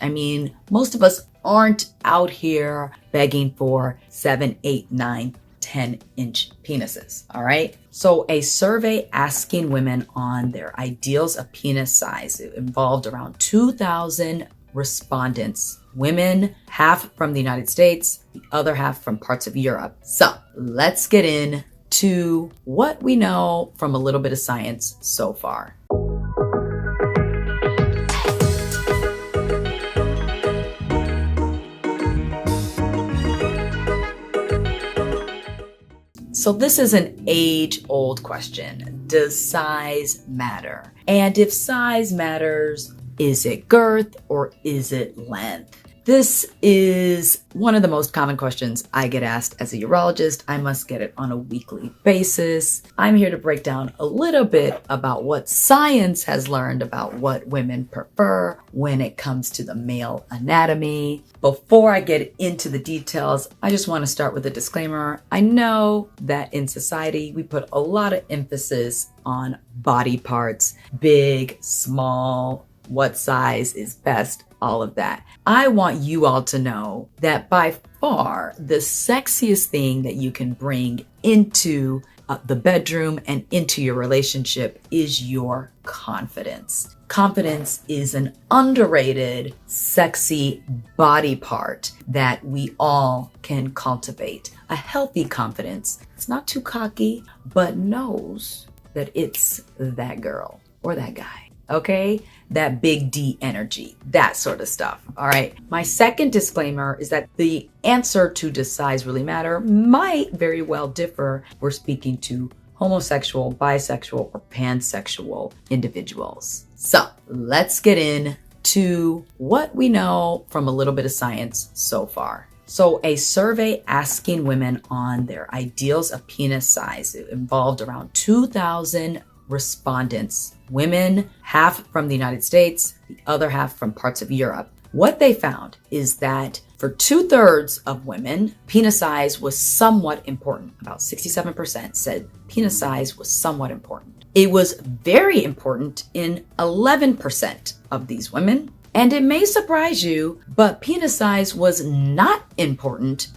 I mean, most of us aren't out here begging for 7, 8, 9, 10-inch penises, all right? So a survey asking women on their ideals of penis size, it involved around 2,000 respondents, women, half from the United States, the other half from parts of Europe. So let's get into what we know from a little bit of science so far. So this is an age-old question. Does size matter? And if size matters, is it girth or is it length? This is one of the most common questions I get asked as a urologist. I must get it on a weekly basis. I'm here to break down a little bit about what science has learned about what women prefer when it comes to the male anatomy. Before I get into the details, I just want to start with a disclaimer. I know that in society, we put a lot of emphasis on body parts, big, small, what size is best, all of that. I want you all to know that by far the sexiest thing that you can bring into the bedroom and into your relationship is your confidence. Confidence is an underrated, sexy body part that we all can cultivate. A healthy confidence. It's not too cocky, but knows that it's that girl or that guy. Okay? That big D energy, that sort of stuff. All right. My second disclaimer is that the answer to does size really matter might very well differ. We're speaking to homosexual, bisexual, or pansexual individuals. So let's get into what we know from a little bit of science so far. So a survey asking women on their ideals of penis size, it involved around 2,000 respondents, women, half from the United States, the other half from parts of Europe. What they found is that for 2/3 of women, penis size was somewhat important. About 67% said penis size was somewhat important. It was very important in 11% of these women. And it may surprise you, but penis size was not important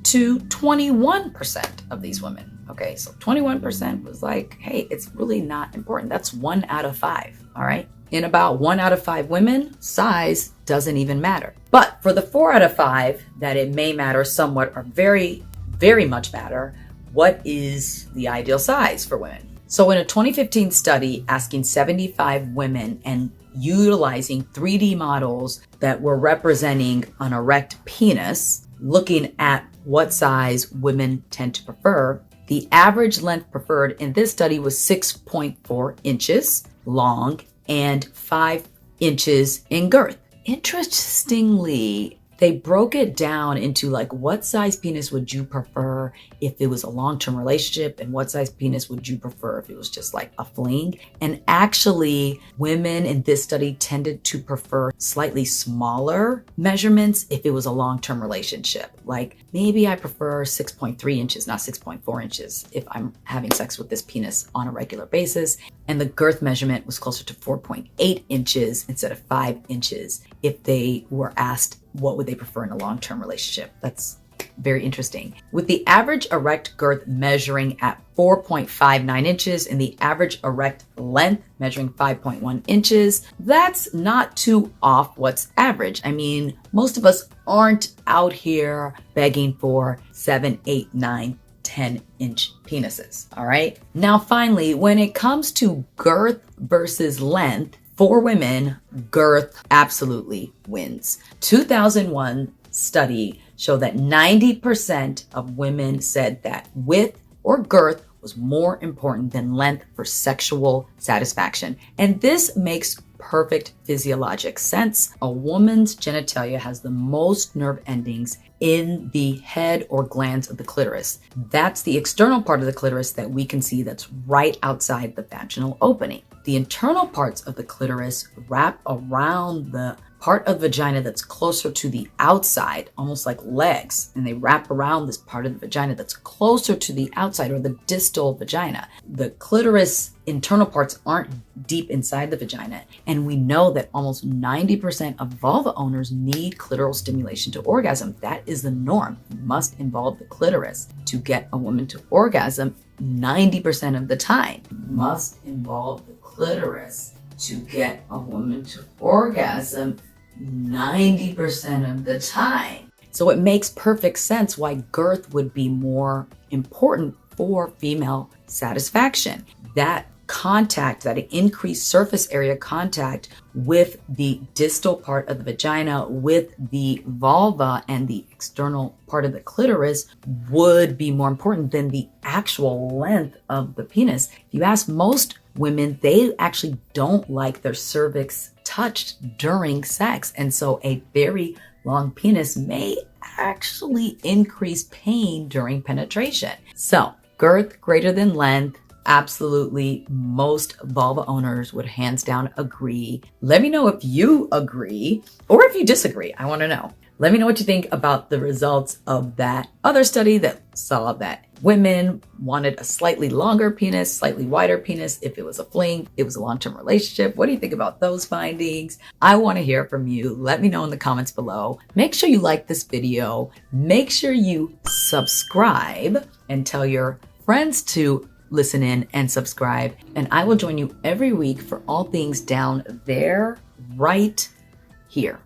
to 21% of these women. Okay, so 21% was like, hey, it's really not important. That's 1 out of 5, all right? In about 1 out of 5 women, size doesn't even matter. But for the 4 out of 5 that it may matter somewhat or very, very much matter, what is the ideal size for women? So in a 2015 study asking 75 women and utilizing 3D models that were representing an erect penis, looking at what size women tend to prefer, the average length preferred in this study was 6.4 inches long and 5 inches in girth. Interestingly, they broke it down into like what size penis would you prefer if it was a long-term relationship and what size penis would you prefer if it was just like a fling. And actually, women in this study tended to prefer slightly smaller measurements if it was a long-term relationship. Like maybe I prefer 6.3 inches, not 6.4 inches if I'm having sex with this penis on a regular basis. And the girth measurement was closer to 4.8 inches instead of 5 inches if they were asked what would they prefer in a long-term relationship. That's very interesting. With the average erect girth measuring at 4.59 inches and the average erect length measuring 5.1 inches, that's not too off what's average. I mean, most of us aren't out here begging for 7, 8, 9, 10-inch penises, all right? Now, finally, when it comes to girth versus length, for women, girth absolutely wins. 2001 study showed that 90% of women said that width or girth was more important than length for sexual satisfaction. And this makes perfect physiologic sense. A woman's genitalia has the most nerve endings in the head or glands of the clitoris. That's the external part of the clitoris that we can see that's right outside the vaginal opening. The internal parts of the clitoris wrap around the part of the vagina that's closer to the outside, almost like legs, and they wrap around this part of the vagina that's closer to the outside, or the distal vagina. The clitoris internal parts aren't deep inside the vagina, and we know that almost 90% of vulva owners need clitoral stimulation to orgasm. That is the norm. You must involve the clitoris to get a woman to orgasm 90% of the time. You must involve the clitoris to get a woman to orgasm 90% of the time. So it makes perfect sense why girth would be more important for female satisfaction. That contact, that increased surface area contact with the distal part of the vagina, with the vulva and the external part of the clitoris, would be more important than the actual length of the penis. If you ask most women, they actually don't like their cervix touched during sex. And so a very long penis may actually increase pain during penetration. So girth greater than length, absolutely most vulva owners would hands down agree. Let me know if you agree or if you disagree. I want to know. Let me know what you think about the results of that other study that saw that women wanted a slightly longer penis, slightly wider penis if it was a fling, it was a long-term relationship. What do you think about those findings? I want to hear from you. Let me know in the comments below. Make sure you like this video. Make sure you subscribe and tell your friends to listen in and subscribe. And I will join you every week for all things down there right here.